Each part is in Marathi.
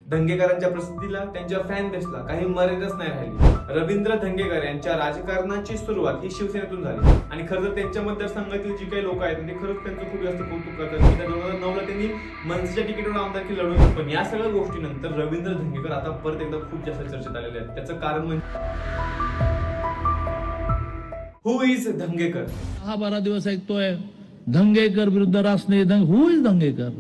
धंगेकरांच्या प्रसिद्धीला, त्यांच्या फॅन बेसला काही मर्यादाच नाही राहिली। रवींद्र धंगेकर यांच्या राजकारणाची सुरुवात ही शिवसेनेतून झाली आणि खरं तर त्यांच्या मतदारसंघातील जी काही लोक आहेत ते खरंच त्यांचं खूप जास्त कौतुक करतात की 2009 ला त्यांनी मनसेच्या तिकीटवर आमदारकी लढवली। पण या सगळ्या गोष्टीनंतर रवींद्र धंगेकर आता परत एकदा खूप जास्त चर्चेत आलेले आहेत। त्याचं कारण म्हणजे हु इज धंगेकर। 12 दिवस ऐकतोय धंगेकर विरुद्ध रासने, हु इज धंगेकर।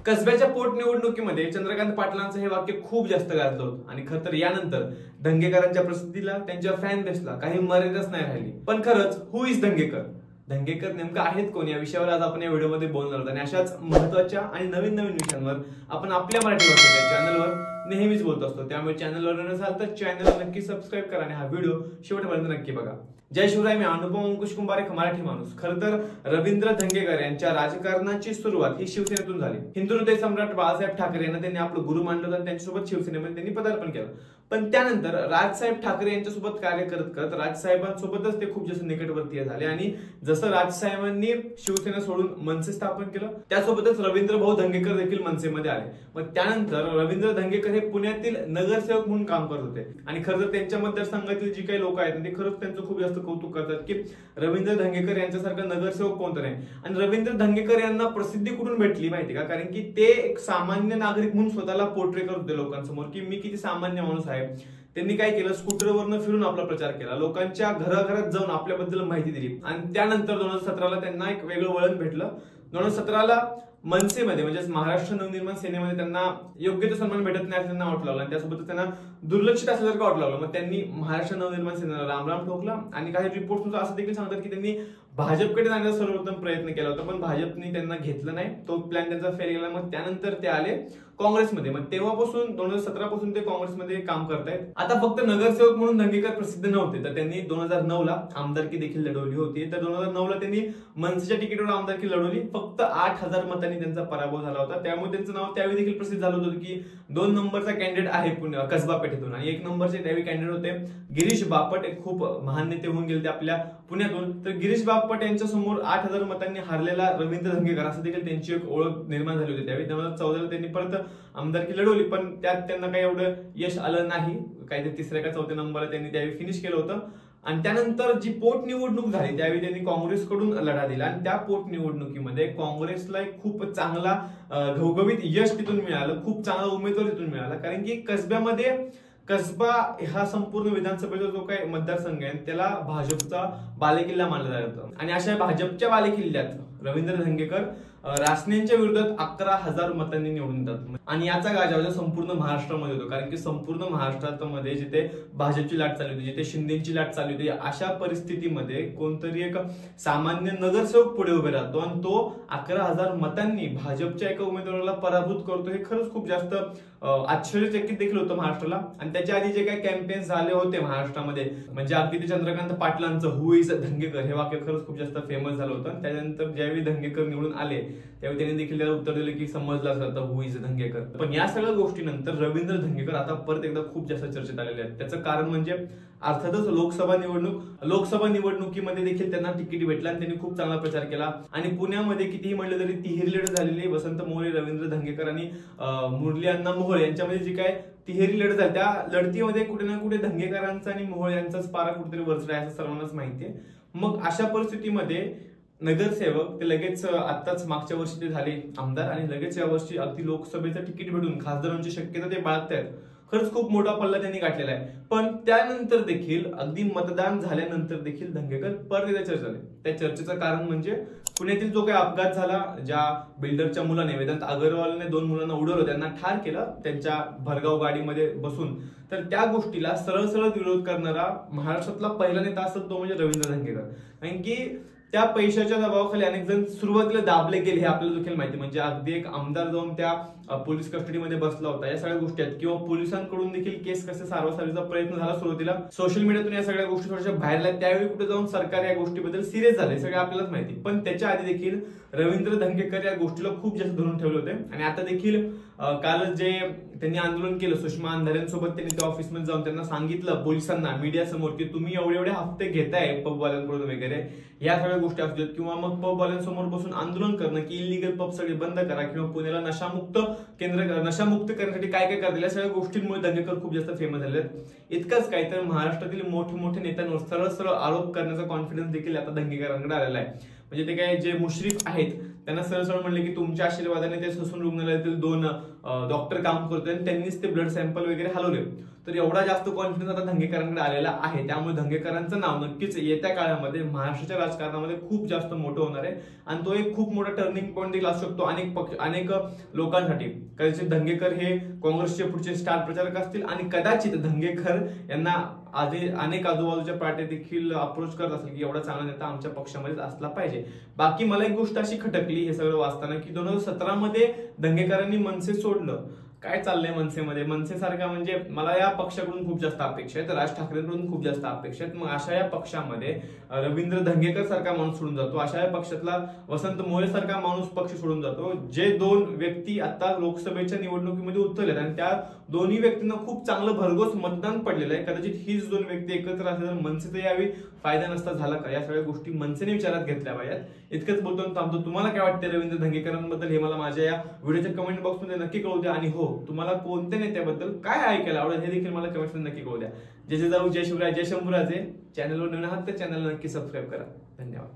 कसब्याच्या पोटनिवडणुकीमध्ये चंद्रकांत पाटलांचं हे वाक्य खूप जास्त गाजलं होतं आणि खरं तर यानंतर धंगेकरांच्या प्रसिद्धीला, त्यांच्या फॅन बेसला काही मर्यादाच नाही राहिली। पण खरंच हु इज धंगेकर, धंगेकर नेमकं आहेत कोण, या विषयावर आज आपण या व्हिडिओमध्ये बोलणार आहोत आणि अशाच महत्त्वाच्या आणि नवीन विषयांवर आपण आपल्या मराठी भाषेच्या चॅनलवर नेहमीच बोलत असतो। त्यामुळे चॅनलवर नसाल तर चॅनलला नक्की सबस्क्राईब करा आणि हा व्हिडिओ शेवटपर्यंत नक्की बघा। जय शिवराय, मी अनुपम अंकुश कुंभार, एक मराठी माणूस। खरं तर रवींद्र धंगेकर यांच्या राजकारणाची सुरुवात ही शिवसेनेतून झाली। हिंदू हृदय सम्राट बाळासाहेब ठाकरे यांना त्यांनी आपलं गुरु मानलं होतं, त्यांच्यासोबत शिवसेनेमध्ये त्यांनी पदार्पण केलं। पण त्यानंतर राजसाहेब ठाकरे यांच्यासोबत कार्य करत करत राजसाहेबांसोबतच ते खूप जास्त निकटवर्तीय झाले आणि जसं राजसाहेबांनी शिवसेना सोडून मनसे स्थापन केलं, त्यासोबतच रवींद्र भाऊ धंगेकर देखील मनसेमध्ये आले। मग त्यानंतर रवींद्र धंगेकर हे पुण्यातील नगरसेवक म्हणून काम करत होते आणि खरं तर त्यांच्या मतदारसंघातील जी काही लोक आहेत ते खरंच त्यांचं खूप जास्त कौतुक करतात की रवींद्र धंगेकर यांच्यासारखा नगरसेवक कोणतं नाही। आणि रवींद्र धंगेकर यांना प्रसिद्धी कुठून भेटली माहिती का? कारण की ते एक सामान्य नागरिक म्हणून स्वतःला पोर्ट्रे करत होते लोकांसमोर की मी किती सामान्य माणूस आहे। त्यांनी काय केलं, स्कूटरवरनं फिरून आपला प्रचार केला, लोकांच्या घराघरात जाऊन आपल्याबद्दल माहिती दिली आणि त्यानंतर 2017 ला त्यांना एक वेगळं वळण भेटलं। 2017 ला मनसेमध्ये म्हणजेच महाराष्ट्र नवनिर्माण सेनेमध्ये त्यांना योग्य तो सन्मान भेटत नाही असं त्यांना वाटू लागलं आणि त्यासोबत त्यांना दुर्लक्षित असल्यासारखं वाटू लागलं। मग त्यांनी महाराष्ट्र नवनिर्माण सेनेला रामराम ठोकला आणि काही रिपोर्ट असं देखील सांगतात की त्यांनी भाजपकडे जाण्याचा सर्वप्रथम प्रयत्न केला होता, पण भाजपने त्यांना घेतलं नाही, तो प्लॅन त्यांचा फेल गेला। मग त्यानंतर ते आले काँग्रेसमध्ये। मग तेव्हापासून 2017 पासून ते काँग्रेसमध्ये काम करतायत। आता फक्त नगरसेवक म्हणून धंगेकर प्रसिद्ध नव्हते, तर त्यांनी 2009 ला आमदारकी देखील लढवली होती। तर 2009 ला त्यांनी मनसेच्या तिकीटवर आमदारकी लढवली, फक्त 8000 मतांनी त्यांचा पराभव झाला होता। त्यामुळे त्यांचं नाव त्यावेळी देखील प्रसिद्ध झालं होतं की 2 नंबरचा कॅन्डिडेट आहे कसबा पेठेतून आणि 1 नंबरचे त्यावेळी कॅन्डिडेट होते गिरीश बापट, एक खूप महान नेते होऊन गेले ते आपल्या पुण्यातून। तर गिरीश बापट यांच्या समोर 8000 मतांनी हारलेला रवींद्र धंगेकर असं देखील त्यांची एक ओळख निर्माण झाली होती त्यावेळी। 2014 ला त्यांनी परत आमदारकी लढवली, पण त्यात त्यांना काही एवढं यश आलं नाही, काहीतरी 3ऱ्या का 4थ्या नंबरला त्यांनी त्यावेळी फिनिश केलं होतं। आणि त्यानंतर जी पोटनिवडणूक झाली त्यावेळी त्यांनी काँग्रेसकडून लढा दिला आणि त्या पोटनिवडणुकीमध्ये काँग्रेसला एक खूप चांगला घवघवीत यश तिथून मिळालं, खूप चांगला उमेदवार तिथून मिळाला। कारण की कसब्यामध्ये कसबा हा संपूर्ण विधानसभेचा जो काही मतदारसंघ आहे त्याला भाजपचा बालेकिल्ला मानला जातो आणि अशा भाजपच्या बालेकिल्ल्यात रवींद्र धंगेकर रासनेंच्या विरोधात 11000 मतांनी निवडून येतात आणि याचा गाजावाजा संपूर्ण महाराष्ट्रामध्ये होतो। कारण की संपूर्ण महाराष्ट्रामध्ये जिथे भाजपची लाट चालू होती, जिथे शिंदेची लाट चालू होती, अशा परिस्थितीमध्ये कोणतरी एक सामान्य नगरसेवक पुढे उभे राहतो आणि तो 11000 मतांनी भाजपच्या एका उमेदवाराला पराभूत करतो, हे खरंच खूप जास्त आश्चर्यचकित देखील होतं महाराष्ट्राला। आणि त्याच्या आधी जे काही कॅम्पेन्स झाले होते महाराष्ट्रामध्ये, म्हणजे अगदी ते चंद्रकांत पाटलांचं हु इज धंगेकर हे वाक्य खरंच खूप जास्त फेमस झालं होतं। त्यानंतर ज्यावेळी धंगेकर निवडून आले त्यावेळी त्यांनी देखील त्याला उत्तर दिलं की समजलं असं हु इज धंगेकर। पण या सगळ्या गोष्टीनंतर रवींद्र धंगेकर आता परत एकदा खूप जास्त चर्चेत आलेले आहेत। त्याचं कारण म्हणजे अर्थातच लोकसभा निवडणुकीमध्ये देखील त्यांना तिकीट भेटलं आणि त्यांनी खूप चांगला प्रचार केला आणि पुण्यामध्ये कितीही म्हणलं तरी तिहेरी लढत झालेली वसंत मोरे, रवींद्र धंगेकर आणि मुरली अण्णा मोहोळ यांच्यामध्ये जी काय तिहेरी लढत झाली त्या लढतीमध्ये कुठे ना कुठे धंगेकरांचा आणि मोहोळ यांचाच पारा कुठेतरी वरचढ आहे असं सर्वांनाच माहितीये। मग अशा परिस्थितीमध्ये नगरसेवक ते लगेच आताच मागच्या वर्षी ते झाले आमदार आणि लगेच या वर्षी अगदी लोकसभेचं तिकीट भेटून खासदारांची शक्यता ते बाळगतायत। खरंच खूप मोठा पल्ला त्यांनी गाठलेला आहे। पण त्यानंतर देखील अगदी मतदान झाल्यानंतर देखील धंगेकर परत एकदा चर्चेत आले। त्या चर्चेचं कारण म्हणजे पुण्यातील जो काही अपघात झाला, ज्या बिल्डरच्या मुलाने वेदांत अग्रवालने 2 मुलांना उडवलं, त्यांना ठार केलं त्यांच्या भरगाव गाडीमध्ये बसून, तर त्या गोष्टीला सरळ विरोध करणारा महाराष्ट्रातला पहिला नेता असेल तो म्हणजे रवींद्र धंगेकर। कारण की त्या पैशाच्या दबावाखाली अनेक जण सुरुवातीला दाबले गेले हे आपल्याला देखील माहिती, म्हणजे अगदी एक आमदार जाऊन त्या पोलीस कस्टडीमध्ये बसला होता, या सगळ्या गोष्टी आहेत। किंवा पोलिसांकडून देखील केस कसे सारवासारीचा प्रयत्न झाला सुरुवातीला, सोशल मीडियातून या सगळ्या गोष्टी थोड्याशा बाहेर आल्या, त्यावेळी कुठे जाऊन सरकार या गोष्टीबद्दल सिरियस झाले सगळं आपल्यालाच माहिती। पण त्याच्या आधी देखील रवींद्र धंगेकर या गोष्टीला खूप जास्त धरून ठेवले होते आणि आता देखील कालच जे त्यांनी आंदोलन केलं सुषमा अंधारेंसोबत, त्यांनी त्या ऑफिसमध्ये जाऊन त्यांना सांगितलं पोलिसांना मीडिया समोर की तुम्ही एवढे हफ्ते घेताय पबवाल्यांकडून वगैरे, या सगळ्या गोष्टी असतात। किंवा मग पबवाल्यांसमोर बसून आंदोलन करणं की इलिगल पब सगळे बंद करा किंवा पुण्याला नशामुक्त केंद्र नशामुक्त करण्यासाठी काय काय करतील या सगळ्या गोष्टींमुळे दंगेकर खूप जास्त फेमस झाले आहेत. इतकंच काय तर महाराष्ट्रातील मोठे मोठे नेत्यांवर सरळ सरळ आरोप करण्याचा कॉन्फिडन्स देखील आता दंगेकरांकडे आलेला आहे. म्हणजे ते काय जे मुश्रीफ आहेत त्यांना सरळ सरळ म्हणले की तुमच्या आशीर्वादाने ते ससून रुग्णालयातील 2 डॉक्टर काम करतोय आणि त्यांनीच ते ब्लड सॅम्पल वगैरे हलवले. तर एवढा जास्त कॉन्फिडन्स आता दंगेकरांकडे आलेला आहे. त्यामुळे दंगेकरांचं नाव नक्कीच येत्या काळामध्ये महाराष्ट्राच्या राजकारणामध्ये खूप जास्त मोठं होणार आहे आणि तो एक खूप मोठा टर्निंग पॉईंट देखील असू शकतो अनेक लोकांसाठी. कदाचित दंगेकर हे काँग्रेसचे पुढचे स्टार प्रचारक असतील आणि कदाचित दंगेकर यांना आधी अनेक आजूबाजूच्या पार्टी देखील अप्रोच करत असेल की एवढा चांगला नेता आमच्या पक्षामध्येच असला पाहिजे. बाकी मला एक गोष्ट अशी खटकली हे सगळं वाचताना की 2017 मध्ये दंगेकरांनी मनसे सोडलं. काय चाललंय मनसेमध्ये? मनसेसारखा म्हणजे मला या पक्षाकडून खूप जास्त अपेक्षा आहेत, राज ठाकरेंकडून खूप जास्त अपेक्षा आहेत. मग अशा या पक्षामध्ये रवींद्र धंगेकर सारखा माणूस सोडून जातो, अशा या पक्षातला वसंत मोरे सारखा माणूस पक्ष सोडून जातो, जे 2 व्यक्ती आता लोकसभेच्या निवडणुकीमध्ये उतरलेत आणि त्या दोन्ही व्यक्तींना खूप चांगलं भरघोस मतदान पडलेलं आहे. कदाचित हीच 2 व्यक्ती एकत्र असल्या तर मनसेचा यावेळी फायदा नसता झाला का? या सगळ्या गोष्टी मनसेने विचारात घेतल्या पाहिजेत. इतकंच बोलतो थांबतो. तुम्हाला काय वाटतं रवींद्र धंगेकरांबद्दल हे मला माझ्या या व्हिडिओच्या कमेंट बॉक्समध्ये नक्की कळू द्या. आणि हो, तुम्हाला कोणत्या नेत्याबद्दल काय ऐकायला आवडेल हे देखील मला कमेंट्स मध्ये नक्की कळू द्या. जय जय जाऊ, जय शिवराय, जय शंभूराजे. चॅनलवर नवीन आहात तर चॅनलला नक्की सबस्क्राईब करा. धन्यवाद.